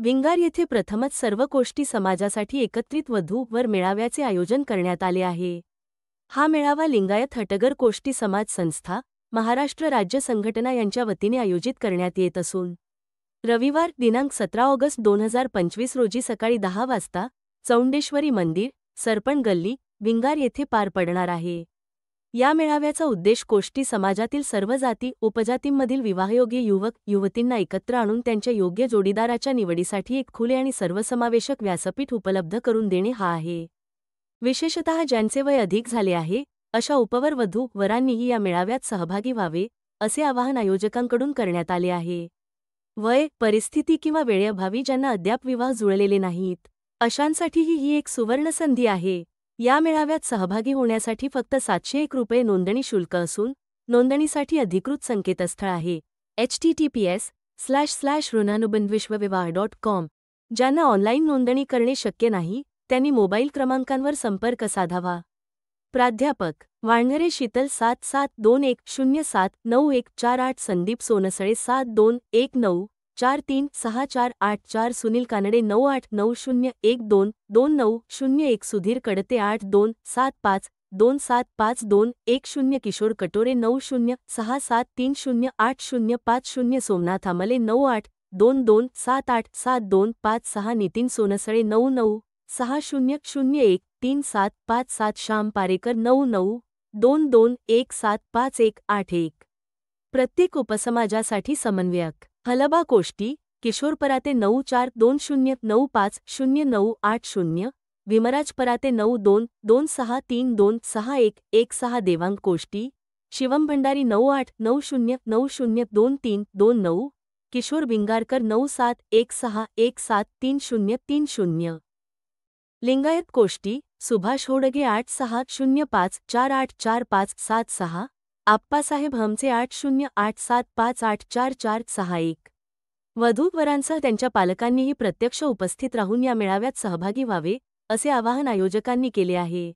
Winger येथे प्रथमच सर्व कोष्टी समाजासाठी एकत्रित वधू-वर मेळाव्याचे आयोजन करण्यात आले आहे। हा मेळावा लिंगायत हटगर कोष्टी समाज संस्था, महाराष्ट्र राज्य संघटना यांच्या वतीने आयोजित करण्यात येत असून रविवार दिनांक 17 ऑगस्ट 2025 रोजी सकाळी 10 वाजता चौंडेश्वरी मंदिर, सरपण गल्ली, विंगार येथे पार पडणार आहे। या मेळाव्याचा उद्देश कोष्टी समाजातील सर्व जाती उपजातींमधील विवाहयोग्य युवक युवतींना एकत्र आणून त्यांच्या योग्य जोडीदाराच्या निवडीसाठी एक खुले आणि सर्वसमावेशक व्यासपीठ उपलब्ध करून देणे हा आहे। विशेषतः ज्यांचे वय अधिक झाले आहे अशा उपवर वधू वरांनीही या मेळाव्यात सहभागी व्हावे असे आवाहन आयोजकांकडून करण्यात आले आहे। वय, परिस्थिती किंवा वेळेअभावी ज्यांना अद्याप विवाह जुळलेले नाहीत अशांसाठीही ही एक सुवर्णसंधी आहे। या मेळाव्यात सहभागी होण्यासाठी फक्त 701 रुपये नोंदणी शुल्क असून नोंदणीसाठी अधिकृत संकेतस्थळ आहे https://ronanubandvishwavivaha.com। ज्यांना ऑनलाईन नोंदणी करणे शक्य नाही त्यांनी मोबाईल क्रमांकांवर संपर्क साधावा। प्राध्यापक वाळंगरे शीतल 7721079148 संदीप सोनसळे 7219436484 सुनील कानडे 9890122901 सुधीर कडते 8275275210 किशोर कटोरे 9067308050 सोमनाथ आमले 9822787256 नितीन सोनसळे 9960013757 श्याम पारेकर 9922175181। प्रत्येक उपसमाजासाठी समन्वयक हलबा कोष्टी, किशोर पराते 9420950980, विमराज पराते 9226326116 देवांग कोष्टी, शिवम भंडारी 9890902329, किशोर बिंगारकर 9716173030। लिंगायत कोष्टी, सुभाष होडगे 8605484576, आप्पासाहेब हमचे 8087584461। वधू-वरांसह त्यांच्या पालकांनीही प्रत्यक्ष उपस्थित राहून या मेळाव्यात सहभागी व्हावे असे आवाहन आयोजकांनी केले आहे।